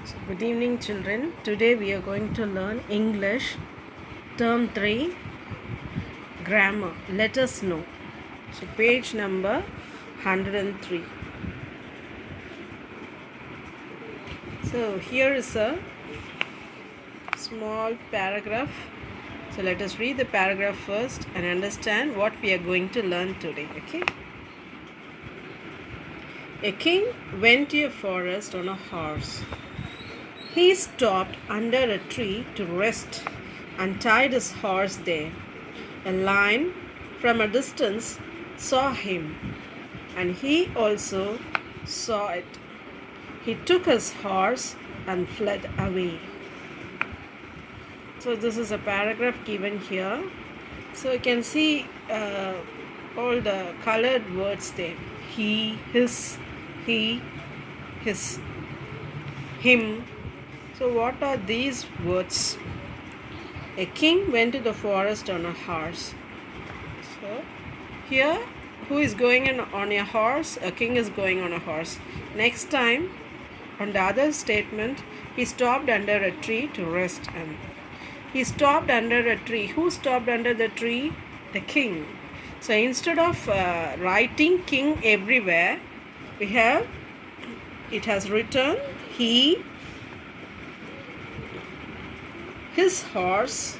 So, good evening, children. Today we are going to learn English Term 3 Grammar. Let us know. So, page number 103. So, here is a small paragraph. So, let us read the paragraph first and understand what we are going to learn today. Okay? A king went to a forest on a horse. He stopped under a tree to rest and tied his horse there. A lion from a distance saw him, and he also saw it. He took his horse and fled away. So, this is a paragraph given here. So, you can see all the colored words there: he, his, him. So, what are these words? A king went to the forest on a horse. So, here, who is going on a horse? A king is going on a horse. Next time, on the other statement, he stopped under a tree to rest. And he stopped under a tree. Who stopped under the tree? The king. So, instead of writing king everywhere, we have, it has written he, his horse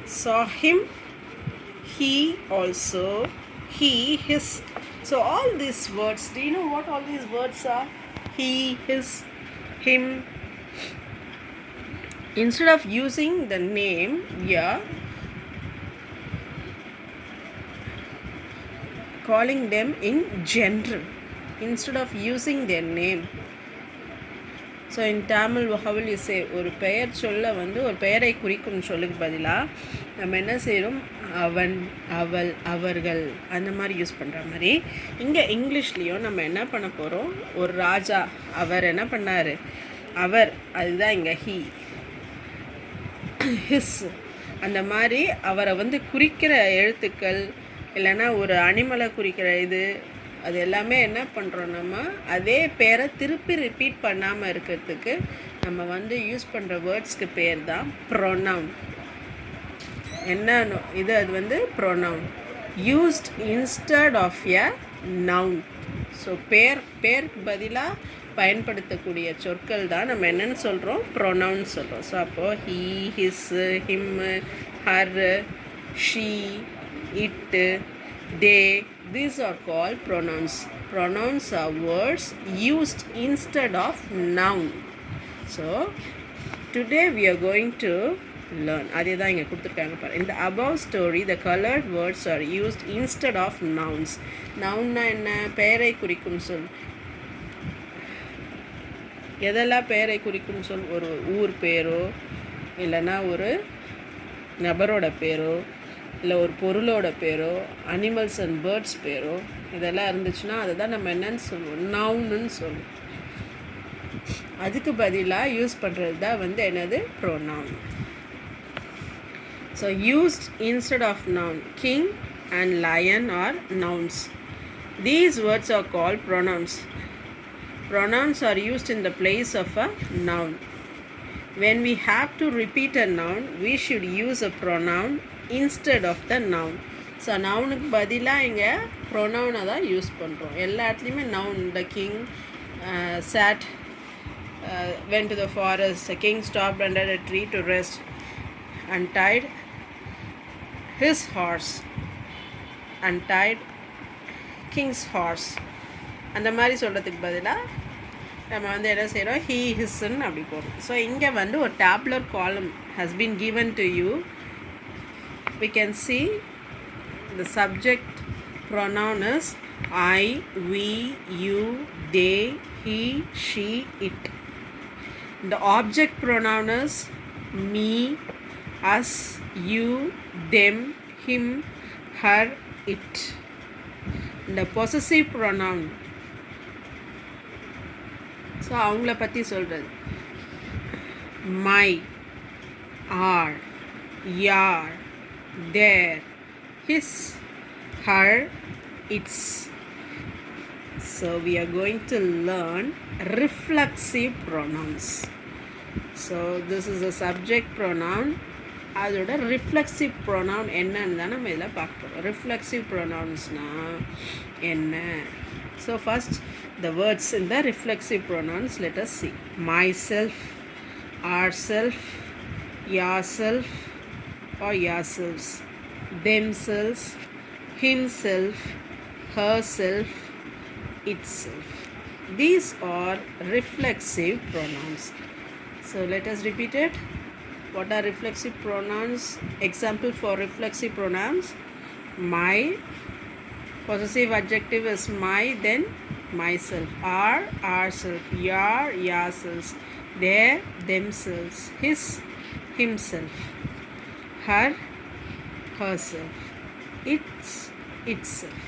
saw him, he also, he, his. So all these words, do you know what all these words are? He, his, him. Instead of using the name, we are calling them in general instead of using their name. So in Tamil, how will you say? ஒரு பெயர் சொல்ல வந்து ஒரு பெயரை குறிக்கும் சொல்லுக்கு பதிலாக நம்ம என்ன செய்கிறோம்? அவன், அவள், அவர்கள் அந்த மாதிரி யூஸ் பண்ணுற மாதிரி இங்கே இங்கிலீஷ்லேயும் நம்ம என்ன பண்ண போகிறோம்? ஒரு ராஜா, அவர் என்ன பண்ணார்? அவர், அதுதான் இங்கே ஹீ, ஹிஸ். அந்த மாதிரி அவரை வந்து குறிக்கிற எழுத்துக்கள் இல்லைன்னா ஒரு அனிமலை குறிக்கிற இது, அது எல்லாமே என்ன பண்ணுறோம்? நம்ம அதே பேரை திருப்பி ரிப்பீட் பண்ணாமல் இருக்கிறதுக்கு நம்ம வந்து யூஸ் பண்ணுற வேர்ட்ஸ்க்கு பேர் தான் ப்ரொனவுன். என்ன இது? அது வந்து pronoun used instead of a noun. So பேருக்கு பதிலாக பயன்படுத்தக்கூடிய சொற்கள் தான் நம்ம என்னென்னு சொல்கிறோம்? ப்ரொனவுன் சொல்கிறோம். ஸோ அப்போது he, his, him, her, she, it, they, these are called pronouns. Pronouns are words used instead of noun. So today we are going to learn. அதே தான் இங்கே கொடுத்துருக்காங்க பாரு. In the above story, the colored words are used instead of nouns. Nounna என்ன? பெயரை குறிக்கும் சொல். எதெல்லாம் பெயரை குறிக்கும் சொல்? ஒரு ஊர் பேரோ இல்லைன்னா ஒரு நபரோட பேரோ இல்லை ஒரு பொருளோட பேரோ, அனிமல்ஸ் அண்ட் பேர்ட்ஸ் பேரோ, இதெல்லாம் இருந்துச்சுன்னா அதை தான் நம்ம என்னன்னு சொல்லுவோம்? நவுன்னு சொல்லுவோம். அதுக்கு பதிலாக யூஸ் பண்ணுறது தான் வந்து என்னது? Pronoun. So used instead of noun. King and lion are nouns. These words are called pronouns. Pronouns are used in the place of a noun. When we have to repeat a noun, we should use a pronoun instead of the noun. So நவுனுக்கு பதிலாக இங்கே ப்ரொனவுனை தான் use பண்ணுறோம். எல்லா இடத்துலையுமே noun. The king sat, went to the forest. The king stopped under a tree to rest and tied his horse and tied king's horse. அந்த மாதிரி சொல்கிறதுக்கு பதிலாக நம்ம வந்து என்ன செய்கிறோம்? ஹீ, ஹிஸ்ன்னு அப்படி போடுறோம். ஸோ இங்கே வந்து ஒரு டேப்லர் காலம் has been given to you. We can see the subject pronoun is I, we, you, they, he, she, it. The object pronoun is me, us, you, them, him, her, it. The possessive pronoun, so அவங்கள பற்றி சொல்கிறது my, R, யார், தேர், his, her, its. So we are going to learn reflexive pronouns. So this is a subject pronoun. அதோட reflexive pronoun என்னன்னு தான் நம்ம இதில் பார்க்க போகிறோம். ரிஃப்ளெக்சிவ் ப்ரொனவுன்ஸ்னால் என்ன? So first the words in the reflexive pronouns, let us see. Myself, ourself, yourself or yourselves, themselves, himself, herself, itself. These are reflexive pronouns. So let us repeat it. What are reflexive pronouns? Example for reflexive pronouns: my, possessive adjective is my, then myself, our, ourself, your, yourselves, their, themselves, his, himself, her, herself, its, itself.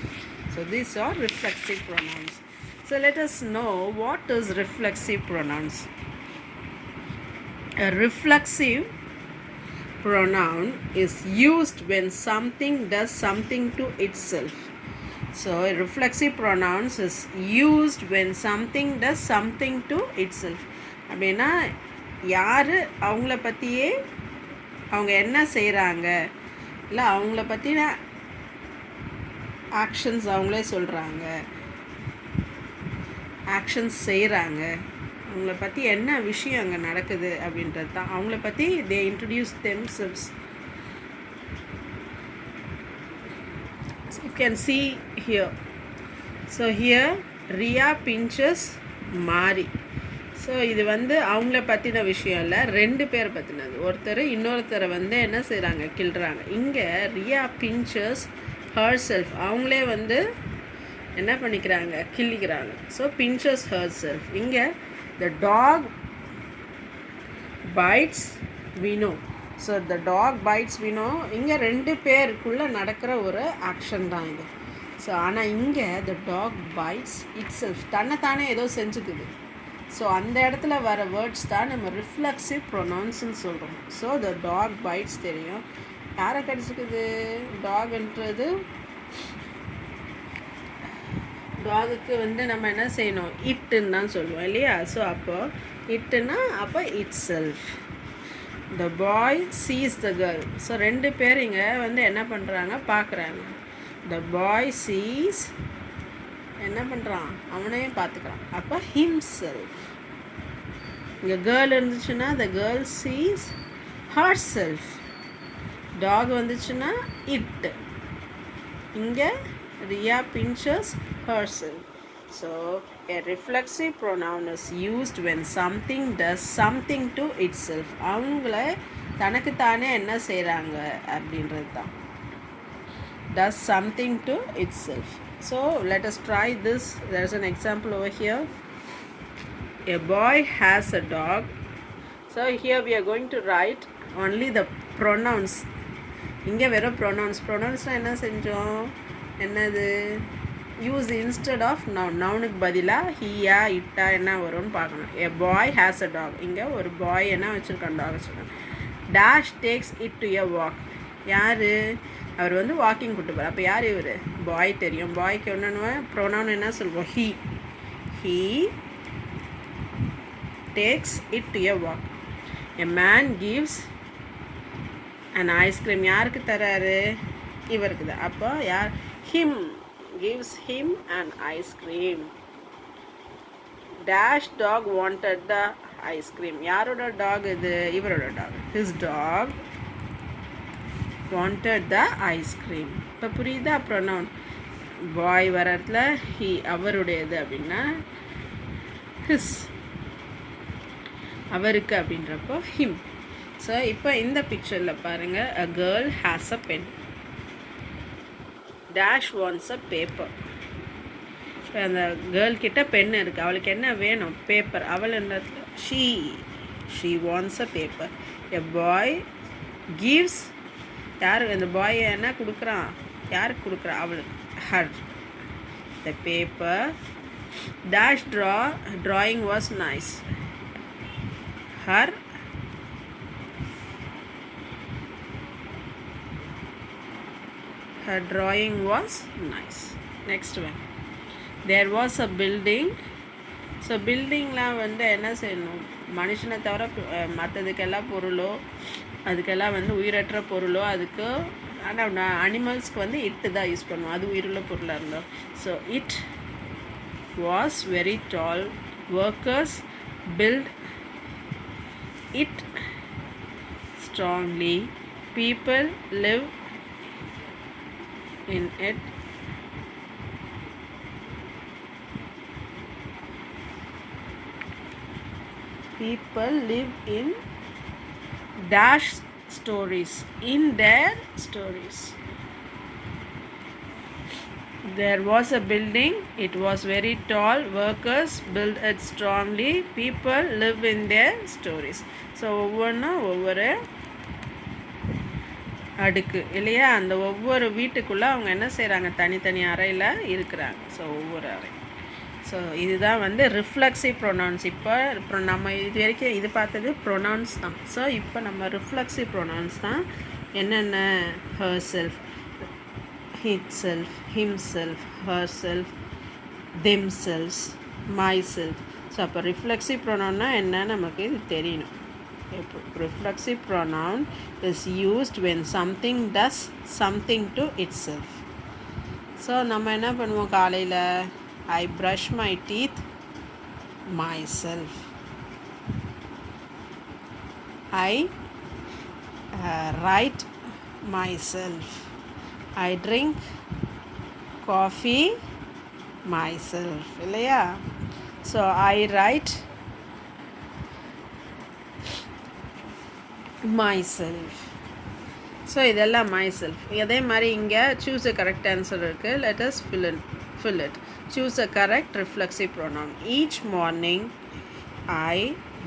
So these are reflexive pronouns. So let us know what is reflexive pronouns. A reflexive pronoun is used when something does something to itself. So a reflexive pronouns is used when something does something to itself. அப்படின்னா யார் அவங்கள பற்றியே அவங்க என்ன செய்கிறாங்க, இல்லை அவங்கள பற்றின ஆக்ஷன்ஸ் அவங்களே சொல்கிறாங்க, ஆக்ஷன்ஸ் செய்கிறாங்க, அவங்கள பற்றி என்ன விஷயம் அங்கே நடக்குது அப்படின்றது தான். அவங்கள பற்றி they introduce themselves. So you can see here. So here Ria pinches Mari. So இது அவங்கள பற்றின விஷயம் இல்லை, ரெண்டு பேர் பற்றினது. ஒருத்தர் இன்னொருத்தரை என்ன செய்கிறாங்க, கிள்றாங்க. இங்கே ரியா பிஞ்சஸ் ஹர் செல்ஃப், அவங்களே என்ன பண்ணிக்கிறாங்க, கிள்ளிக்கிறாங்க. So pinches herself. இங்கே the dog bites Vino. So the dog bites Vino. இங்கே ரெண்டு பேருக்குள்ளே நடக்கிற ஒரு ஆக்ஷன் தான் இது. ஸோ ஆனால் இங்கே the dog bites itself, தன்னைத்தானே ஏதோ செஞ்சுக்குது. ஸோ அந்த இடத்துல வர வேர்ட்ஸ் தான் நம்ம ரிஃப்ளெக்சிவ் ப்ரொனவுன்ஸ்ன்னு சொல்கிறோம். ஸோ the dog bites தெரியும், யாரை கடிச்சிக்குது, டாக்ன்றது டாகுக்கு நம்ம என்ன செய்யணும், இட்டுன்னு தான் சொல்லுவோம் இல்லையா. ஸோ அப்போது இட்டுன்னா அப்போ itself. The boy sees the girl. So ரெண்டு பேர் இங்கே என்ன பண்ணுறாங்க, பார்க்குறாங்க. த பாய் சீஸ், என்ன பண்ணுறான், அவனையும் பார்த்துக்கிறான். அப்போ ஹிம் செல்ஃப். இங்கே கேர்ள் இருந்துச்சுன்னா the girl sees herself. Dog வந்துச்சுன்னா இட்டு. இங்கே Ria pinches herself. So a reflexive pronoun is used when something does something to itself. அவங்கள தனக்கு தானே என்ன செய்கிறாங்க அப்படின்றது தான். Does something to itself. So let us try this. There is an example over here. A boy has a dog. So here we are going to write only the pronouns. இங்கே வெறும் pronouns. Pronounsனால் என்ன செஞ்சோம், என்னது, use instead of noun. நவுனுக்கு பதிலாக ஹீயா இட்டா என்ன வரும்னு பார்க்கணும். எ பாய் ஹேஸ் அ டாக். இங்கே ஒரு பாய் என்ன வச்சுருக்கான், டாக் வச்சுருக்கான். Dash takes it to a walk. யார், அவர் வாக்கிங் கூட்டு போகிறார். அப்போ யார் இவர், பாய் தெரியும். பாய்க்கு ஒன்று ப்ரொனவுன் என்ன சொல்வோம், he. He takes it to a walk. A man gives and ice cream. யாருக்கு தராரு, இவருக்கு தான். அப்போ யார், him gives him an ice cream. Dash dog wanted the ice cream. யாரோட டாக் இது, இவரோட talk. his dog wanted the ice cream. இப்போ புரியுதா ப்ரொனவுன். பாய் வர இடத்துல he, அவருடையது அப்படின்னா his, அவருக்கு அப்படின்றப்போ him. ஸோ இப்போ இந்த பிக்சரில் பாருங்கள், a girl has a pen. Dash wants a paper. இப்போ அந்த கேர்ள் கிட்ட பென் இருக்குது, அவளுக்கு என்ன வேணும், பேப்பர். அவள் என்ன, she wants a paper. A bye gives, யார் அந்த பாய் என்ன கொடுக்குறான், யாருக்கு கொடுக்குறான், அவளுக்கு, her, the paper. Dash drawing was nice. Her drawing was nice. Next one. There was a building. So பில்டிங்லாம் வந்து என்ன செய்யணும், மனுஷனை தவிர மற்றதுக்கெல்லாம் பொருளோ அதுக்கெல்லாம் வந்து உயிரற்ற பொருளோ அதுக்கு ஆனால் அனிமல்ஸ்க்கு வந்து இட்டு தான் யூஸ் பண்ணுவோம், அது உயிருள்ள பொருளாக இருந்தோம். So it was very tall, workers built it strongly, people live in it, people live in dash stories, in their stories. There was a building, it was very tall, workers built it strongly, people live in their stories. So ஒவ்வொரு அடுக்கு இல்லையா, அந்த ஒவ்வொரு வீட்டுக்குள்ளே அவங்க என்ன செய்கிறாங்க, தனித்தனி அறையில் இருக்கிறாங்க. ஸோ ஒவ்வொரு அறை. ஸோ இதுதான் வந்து ரிஃப்ளெக்சிவ் ப்ரொனவுன்ஸ். இப்போ நம்ம இது வரைக்கும் இது பார்த்தது ப்ரொனவுன்ஸ் தான். ஸோ இப்போ நம்ம ரிஃப்ளெக்சிவ் ப்ரொனவுன்ஸ் தான். என்னென்ன, herself, itself, himself, herself, themselves, myself. So அப்போ ரிஃப்ளெக்சிவ் ப்ரொனவுன்னா என்ன நமக்கு இது தெரியணும். Reflexive pronoun is used when something does something to itself. So நம்ம என்ன பண்ணுவோம், காலையில் I brush my teeth myself, I write myself, I drink coffee myself இல்லையா. So I write myself. So இதெல்லாம் myself. அதே மாதிரி இங்கே choose a correct answer இருக்குது. Let us fill it. Choose a correct reflexive pronoun. Each morning I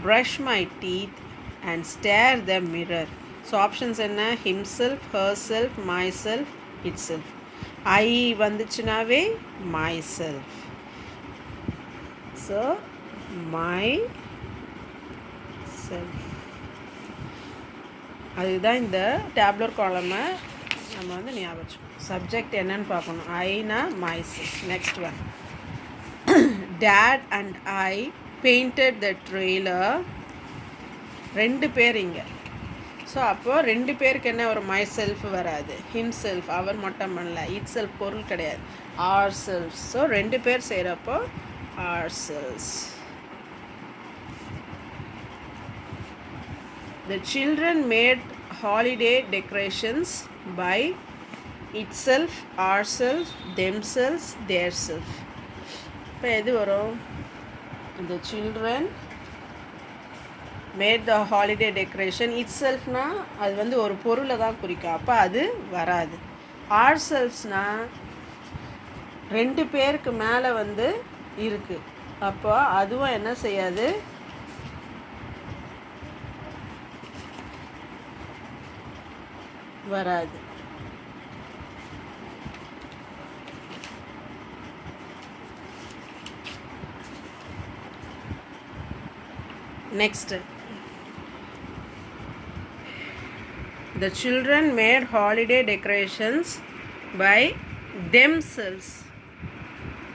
brush my teeth and stare the mirror. So options என்ன, himself, herself, myself, itself. I வந்துச்சுனாவே myself. So myself. அதுதான் இந்த டேப்லர் காலமை நம்ம வந்து ஞாபகம் வச்சுக்கணும். Subject என்னன்னு பார்க்கணும். Aina myself. Next one, date and I painted the trailer. ரெண்டு பேர் இங்கே. ஸோ அப்போது ரெண்டு பேருக்கு என்ன ஒரு மை செல்ஃப் வராது, ஹிம் செல்ஃப், அவர் மட்டும் பண்ணல, இட் செல்ஃப் பொருள் கிடையாது, ஆர் செல்ஃப். ஸோ ரெண்டு பேர் செய்கிறப்போ ourselves. The children made holiday decorations by itself, ourselves, themselves, their self. இப்போ எது வரும், the children made the holiday decoration. itselfனா அது வந்து ஒரு பொருளை தான் குறிக்கும், அப்போ அது வராது. ourselvesனா ரெண்டு பேருக்கு மேலே வந்து இருக்குது, அப்போ அதுவும் என்ன செய்யாது, வராது. Next, the children made holiday decorations by themselves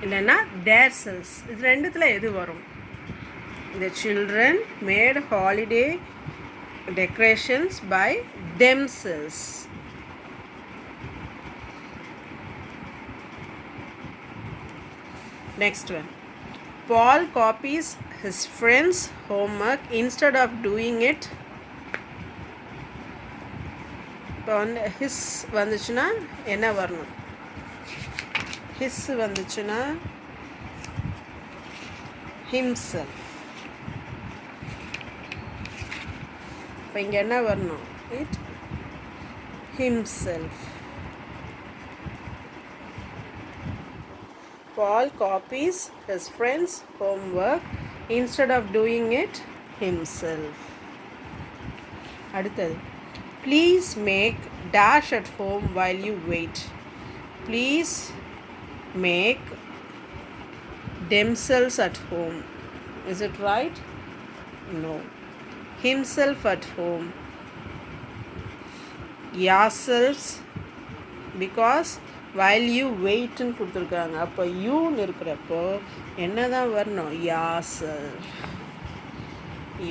இல்லைன்னா their selves. இது ரெண்டுத்தில் எது வரும், the children made holiday decorations by themselves. Next one, Paul copies his friend's homework instead of doing it. இப்போ வந்து his வந்துச்சுன்னா என்ன வரணும், his வந்துச்சுன்னா himself. இப்போ இங்கே என்ன வரணும், it himself. Paul copies his friend's homework instead of doing it himself. அடுத்தது, please make dash at home while you wait. Please make themselves at home. Is it right? No. Himself at home. Yourselves, because while you வெயிட்னு கொடுத்துருக்காங்க. அப்போ யூன்னு இருக்கிறப்போ என்ன தான் வரணும்? yourself,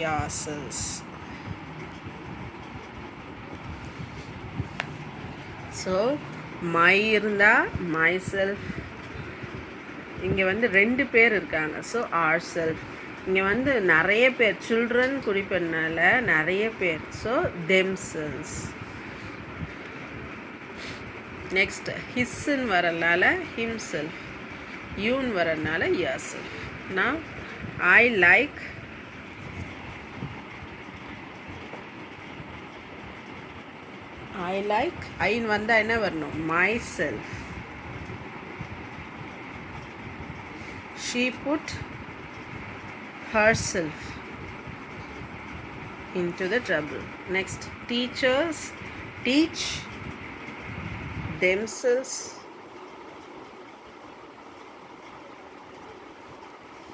yourselves. So my இருந்தால் myself. இங்கே வந்து 2 பேர் இருக்காங்க. So ourself. இங்கே வந்து நிறைய பேர் சில்ட்ரன் குறிப்பதுனால நிறைய பேர். So themselves. நெக்ஸ்ட் ஹிஸ்ன்னு வரனால ஹிம்செல்ஃப். யூன்னு வரனால யர் செல்ஃப். நான் ஐ லைக் ஐன்னு வந்தால் என்ன வரணும்? My self. She put herself into the trouble. Next, teachers teach themselves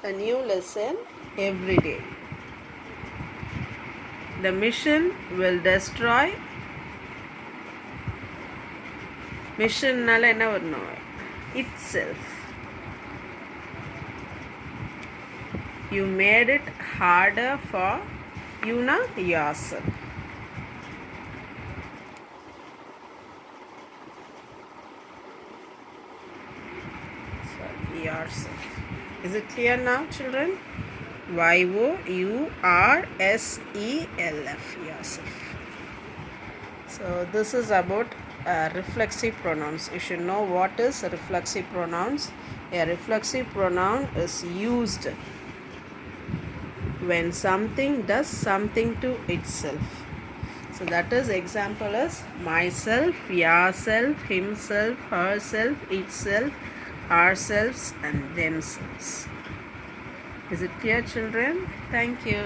a new lesson every day. The mission will destroy. Mission-nala enna varano? Itself. You made it harder for you na yourself. Sorry, yourself. Is it clear now, children? yourself, yourself. So this is about reflexive pronouns. You should know what is reflexive pronouns. A reflexive pronoun is used when something does something to itself. So that is example is myself, yourself, himself, herself, itself, ourselves and themselves. Is it clear, children? Thank you.